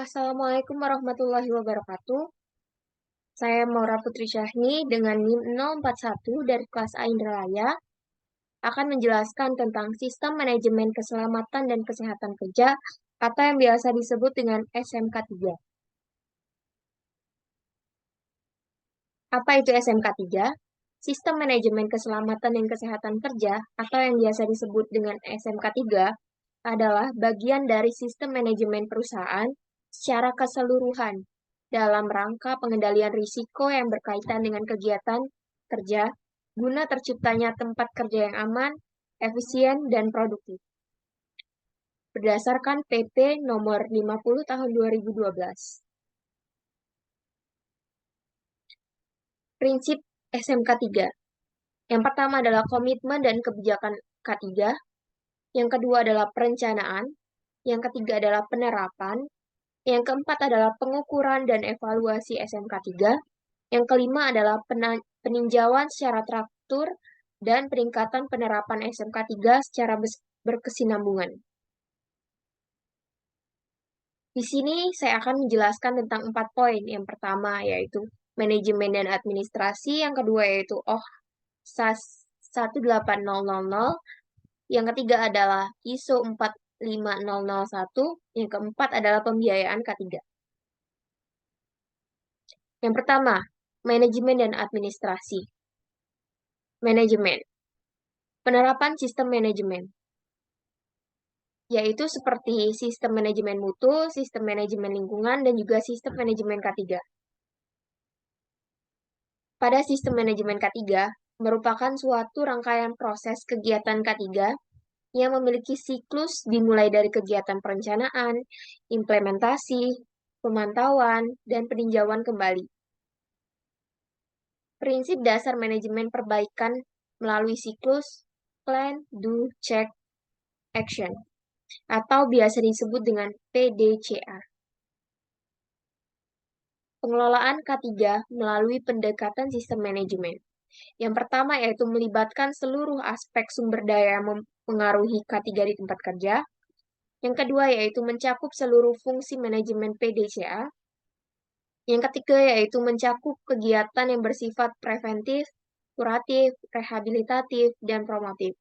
Assalamualaikum warahmatullahi wabarakatuh. Saya Maura Putri Syahni dengan NIM 041 dari kelas A Indralaya akan menjelaskan tentang Sistem Manajemen Keselamatan dan Kesehatan Kerja atau yang biasa disebut dengan SMK 3. Apa itu SMK 3? Sistem Manajemen Keselamatan dan Kesehatan Kerja atau yang biasa disebut dengan SMK 3 adalah bagian dari sistem manajemen perusahaan secara keseluruhan dalam rangka pengendalian risiko yang berkaitan dengan kegiatan kerja guna terciptanya tempat kerja yang aman, efisien, dan produktif. Berdasarkan PP nomor 50 tahun 2012. Prinsip SMK 3. Yang pertama adalah komitmen dan kebijakan K3. Yang kedua adalah perencanaan. Yang ketiga adalah penerapan. Yang keempat adalah pengukuran dan evaluasi SMK 3. Yang kelima adalah peninjauan secara teratur dan peningkatan penerapan SMK 3 secara berkesinambungan. Di sini saya akan menjelaskan tentang 4 poin. Yang pertama yaitu manajemen dan administrasi, yang kedua yaitu SAS 18000, yang ketiga adalah ISO 45001, yang keempat adalah pembiayaan K3. Yang pertama, manajemen dan administrasi. Manajemen. Penerapan sistem manajemen, yaitu seperti sistem manajemen mutu, sistem manajemen lingkungan, dan juga sistem manajemen K3. Pada sistem manajemen K3, merupakan suatu rangkaian proses kegiatan K3 yang memiliki siklus dimulai dari kegiatan perencanaan, implementasi, pemantauan, dan peninjauan kembali. Prinsip dasar manajemen perbaikan melalui siklus Plan, Do, Check, Action, atau biasa disebut dengan PDCA. Pengelolaan K3 melalui pendekatan sistem manajemen. Yang pertama yaitu melibatkan seluruh aspek sumber daya yang mempengaruhi K3 di tempat kerja. Yang kedua yaitu mencakup seluruh fungsi manajemen PDCA. Yang ketiga yaitu mencakup kegiatan yang bersifat preventif, kuratif, rehabilitatif, dan promotif.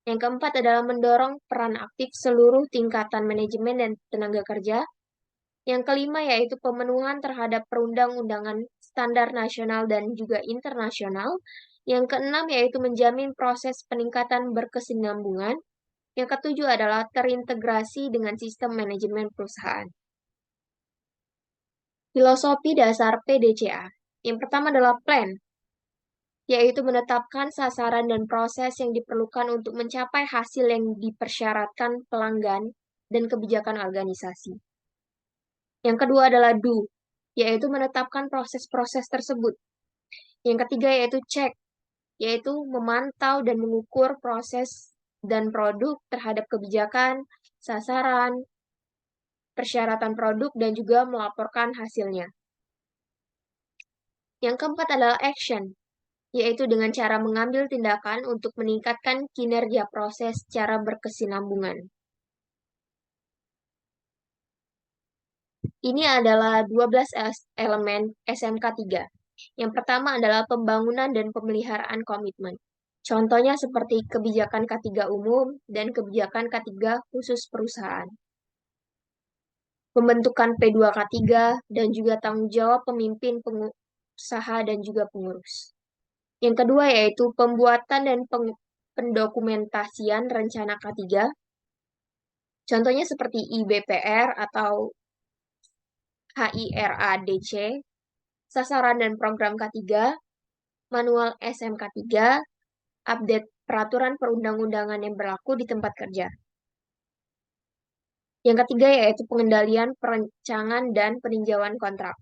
Yang keempat adalah mendorong peran aktif seluruh tingkatan manajemen dan tenaga kerja. Yang kelima yaitu pemenuhan terhadap perundang-undangan standar nasional dan juga internasional. Yang keenam yaitu menjamin proses peningkatan berkesinambungan. Yang ketujuh adalah terintegrasi dengan sistem manajemen perusahaan. Filosofi dasar PDCA. Yang pertama adalah plan, yaitu menetapkan sasaran dan proses yang diperlukan untuk mencapai hasil yang dipersyaratkan pelanggan dan kebijakan organisasi. Yang kedua adalah do, yaitu menetapkan proses-proses tersebut. Yang ketiga yaitu check, yaitu memantau dan mengukur proses dan produk terhadap kebijakan, sasaran, persyaratan produk, dan juga melaporkan hasilnya. Yang keempat adalah action, yaitu dengan cara mengambil tindakan untuk meningkatkan kinerja proses secara berkesinambungan. Ini adalah 12 elemen SMK 3. Yang pertama adalah pembangunan dan pemeliharaan komitmen. Contohnya seperti kebijakan K3 umum dan kebijakan K3 khusus perusahaan. Pembentukan P2K3 dan juga tanggung jawab pemimpin pengusaha dan juga pengurus. Yang kedua yaitu pembuatan dan pendokumentasian rencana K3. Contohnya seperti IBPR atau HIRADC, sasaran dan program K3, manual SMK 3, update peraturan perundang-undangan yang berlaku di tempat kerja. Yang ketiga yaitu pengendalian perancangan dan peninjauan kontrak.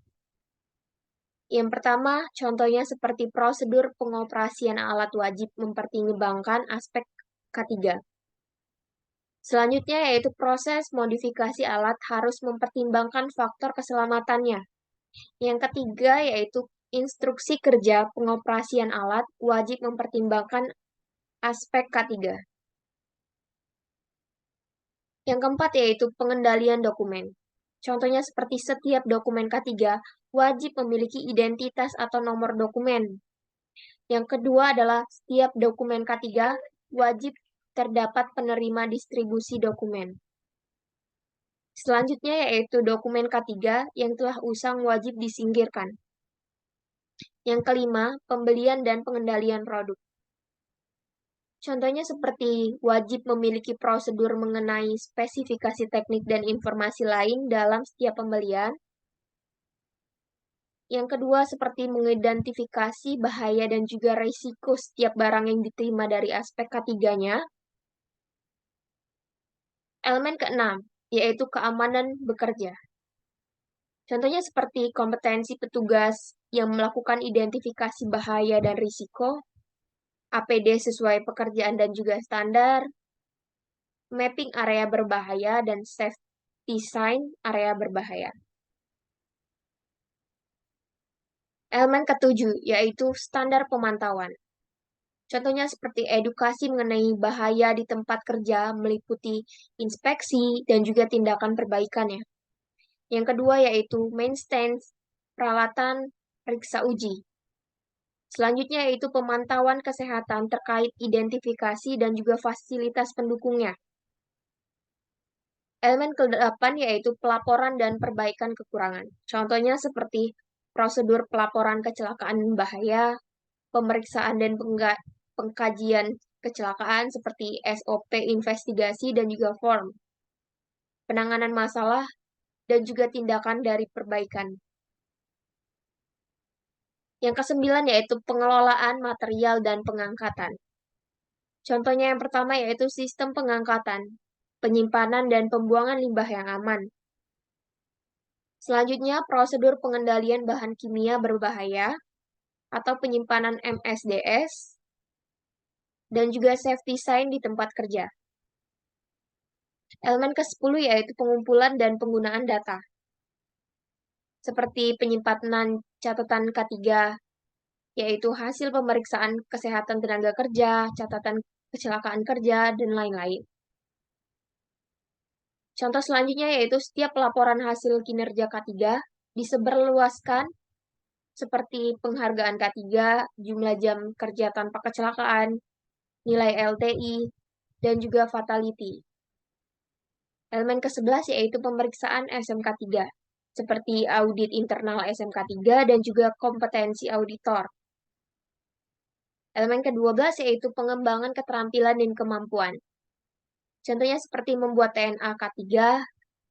Yang pertama, contohnya seperti prosedur pengoperasian alat wajib mempertimbangkan aspek K3. Selanjutnya yaitu proses modifikasi alat harus mempertimbangkan faktor keselamatannya. Yang ketiga yaitu instruksi kerja pengoperasian alat wajib mempertimbangkan aspek K3. Yang keempat yaitu pengendalian dokumen. Contohnya seperti setiap dokumen K3 wajib memiliki identitas atau nomor dokumen. Yang kedua adalah setiap dokumen K3 wajib terdapat penerima distribusi dokumen. Selanjutnya yaitu dokumen K3 yang telah usang wajib disingkirkan. Yang kelima, pembelian dan pengendalian produk. Contohnya seperti wajib memiliki prosedur mengenai spesifikasi teknik dan informasi lain dalam setiap pembelian. Yang kedua, seperti mengidentifikasi bahaya dan juga risiko setiap barang yang diterima dari aspek ketiganya. Elemen keenam, yaitu keamanan bekerja. Contohnya seperti kompetensi petugas yang melakukan identifikasi bahaya dan risiko, APD sesuai pekerjaan dan juga standar, mapping area berbahaya, dan safe design area berbahaya. Elemen ketujuh, yaitu standar pemantauan. Contohnya seperti edukasi mengenai bahaya di tempat kerja meliputi inspeksi dan juga tindakan perbaikannya. Yang kedua yaitu maintenance, peralatan, periksa uji. Selanjutnya yaitu pemantauan kesehatan terkait identifikasi dan juga fasilitas pendukungnya. Elemen ke-8 yaitu pelaporan dan perbaikan kekurangan. Contohnya seperti prosedur pelaporan kecelakaan bahaya, pemeriksaan dan pengkajian kecelakaan seperti SOP investigasi dan juga form, penanganan masalah, dan juga tindakan dari perbaikan. Yang kesembilan yaitu pengelolaan material dan pengangkatan. Contohnya yang pertama yaitu sistem pengangkatan, penyimpanan dan pembuangan limbah yang aman. Selanjutnya, prosedur pengendalian bahan kimia berbahaya atau penyimpanan MSDS, dan juga safety sign di tempat kerja. Elemen ke-10 yaitu pengumpulan dan penggunaan data, seperti penyimpanan catatan K3, yaitu hasil pemeriksaan kesehatan tenaga kerja, catatan kecelakaan kerja, dan lain-lain. Contoh selanjutnya yaitu setiap laporan hasil kinerja K3 disebarluaskan seperti penghargaan K3, jumlah jam kerja tanpa kecelakaan, nilai LTI, dan juga fatality. Elemen ke-11 yaitu pemeriksaan SMK3, seperti audit internal SMK3 dan juga kompetensi auditor. Elemen ke-12 yaitu pengembangan keterampilan dan kemampuan. Contohnya seperti membuat TNA K3,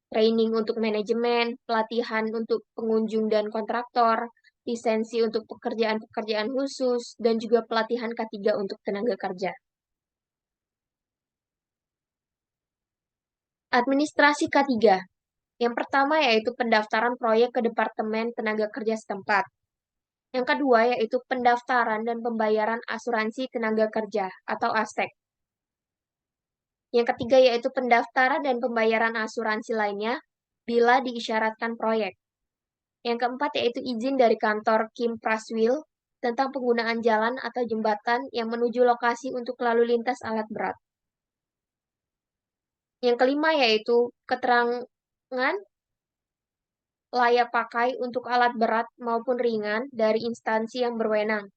training untuk manajemen, pelatihan untuk pengunjung dan kontraktor, lisensi untuk pekerjaan-pekerjaan khusus, dan juga pelatihan K3 untuk tenaga kerja. Administrasi K3. Yang pertama yaitu pendaftaran proyek ke Departemen Tenaga Kerja setempat. Yang kedua yaitu pendaftaran dan pembayaran asuransi tenaga kerja atau ASTEK. Yang ketiga yaitu pendaftaran dan pembayaran asuransi lainnya bila diisyaratkan proyek. Yang keempat yaitu izin dari kantor Kim Praswil tentang penggunaan jalan atau jembatan yang menuju lokasi untuk lalu lintas alat berat. Yang kelima yaitu keterangan layak pakai untuk alat berat maupun ringan dari instansi yang berwenang.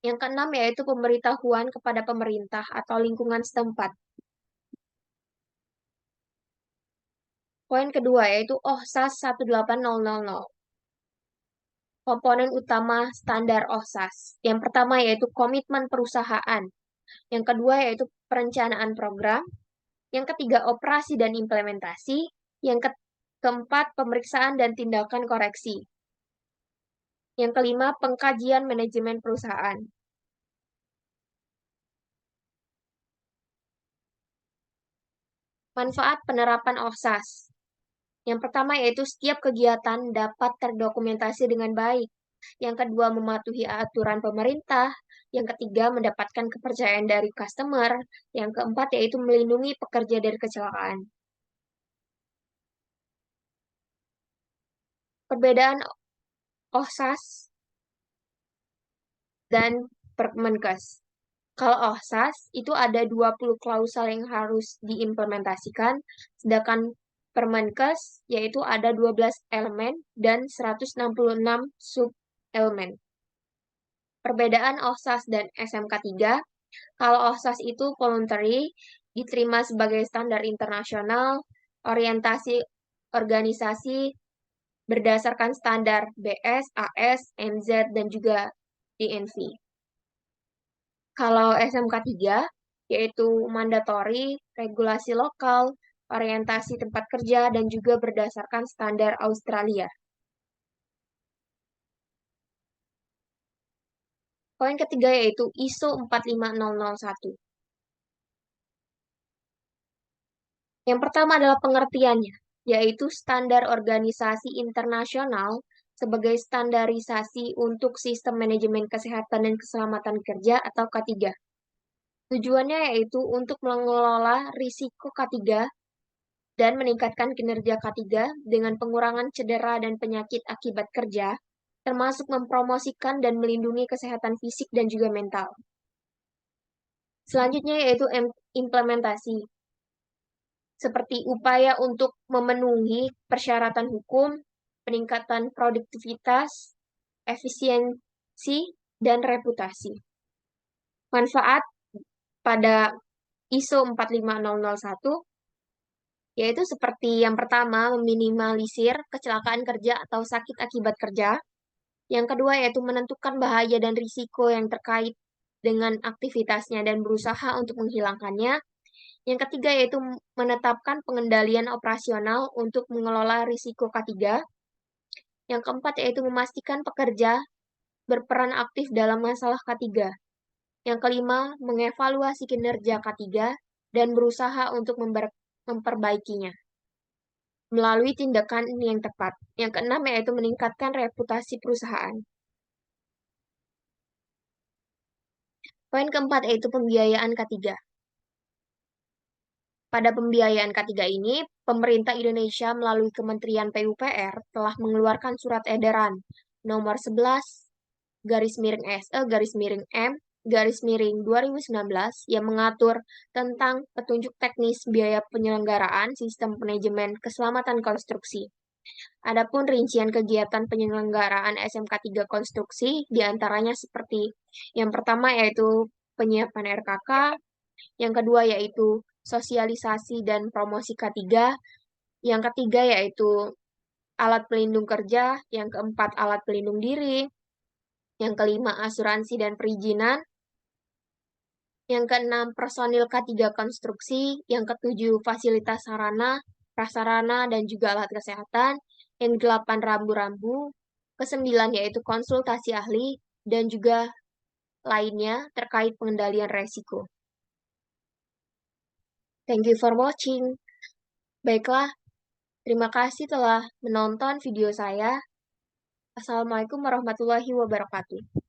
Yang keenam yaitu pemberitahuan kepada pemerintah atau lingkungan setempat. Poin kedua yaitu OHSAS 18000. Komponen utama standar OHSAS. Yang pertama yaitu komitmen perusahaan. Yang kedua yaitu perencanaan program. Yang ketiga operasi dan implementasi. Yang keempat pemeriksaan dan tindakan koreksi. Yang kelima pengkajian manajemen perusahaan. Manfaat penerapan OHSAS. Yang pertama yaitu setiap kegiatan dapat terdokumentasi dengan baik. Yang kedua mematuhi aturan pemerintah. Yang ketiga mendapatkan kepercayaan dari customer. Yang keempat yaitu melindungi pekerja dari kecelakaan. Perbedaan OHSAS dan Permenkes. Kalau OHSAS itu ada 20 klausal yang harus diimplementasikan, sedangkan Permenkes, yaitu ada 12 elemen dan 166 sub-elemen. Perbedaan OSAS dan SMK 3, kalau OSAS itu voluntary, diterima sebagai standar internasional, orientasi organisasi berdasarkan standar BS, AS, MZ, dan juga DNV. Kalau SMK 3, yaitu mandatory, regulasi lokal, orientasi tempat kerja, dan juga berdasarkan standar Australia. Poin ketiga yaitu ISO 45001. Yang pertama adalah pengertiannya, yaitu standar organisasi internasional sebagai standarisasi untuk sistem manajemen kesehatan dan keselamatan kerja atau K3. Tujuannya yaitu untuk mengelola risiko K3 dan meningkatkan kinerja K3 dengan pengurangan cedera dan penyakit akibat kerja, termasuk mempromosikan dan melindungi kesehatan fisik dan juga mental. Selanjutnya yaitu implementasi, seperti upaya untuk memenuhi persyaratan hukum, peningkatan produktivitas, efisiensi, dan reputasi. Manfaat pada ISO 45001 yaitu seperti yang pertama, meminimalisir kecelakaan kerja atau sakit akibat kerja. Yang kedua yaitu menentukan bahaya dan risiko yang terkait dengan aktivitasnya dan berusaha untuk menghilangkannya. Yang ketiga yaitu menetapkan pengendalian operasional untuk mengelola risiko K3. Yang keempat yaitu memastikan pekerja berperan aktif dalam masalah K3. Yang kelima, mengevaluasi kinerja K3 dan berusaha untuk memperbaikinya melalui tindakan yang tepat. Yang keenam yaitu meningkatkan reputasi perusahaan. Poin keempat yaitu pembiayaan K3. Pada pembiayaan K3 ini, pemerintah Indonesia melalui Kementerian PUPR telah mengeluarkan surat edaran nomor 11 garis miring SE garis miring M garis miring 2019 yang mengatur tentang petunjuk teknis biaya penyelenggaraan sistem manajemen keselamatan konstruksi. Adapun rincian kegiatan penyelenggaraan SMK 3 konstruksi diantaranya seperti yang pertama yaitu penyiapan RKK, yang kedua yaitu sosialisasi dan promosi K3, yang ketiga yaitu alat pelindung kerja, yang keempat alat pelindung diri, yang kelima asuransi dan perizinan, yang keenam personil K3 konstruksi, yang ketujuh fasilitas sarana, prasarana, dan juga alat kesehatan, yang delapan rambu-rambu, kesembilan yaitu konsultasi ahli, dan juga lainnya terkait pengendalian resiko. Thank you for watching. Baiklah, terima kasih telah menonton video saya. Assalamualaikum warahmatullahi wabarakatuh.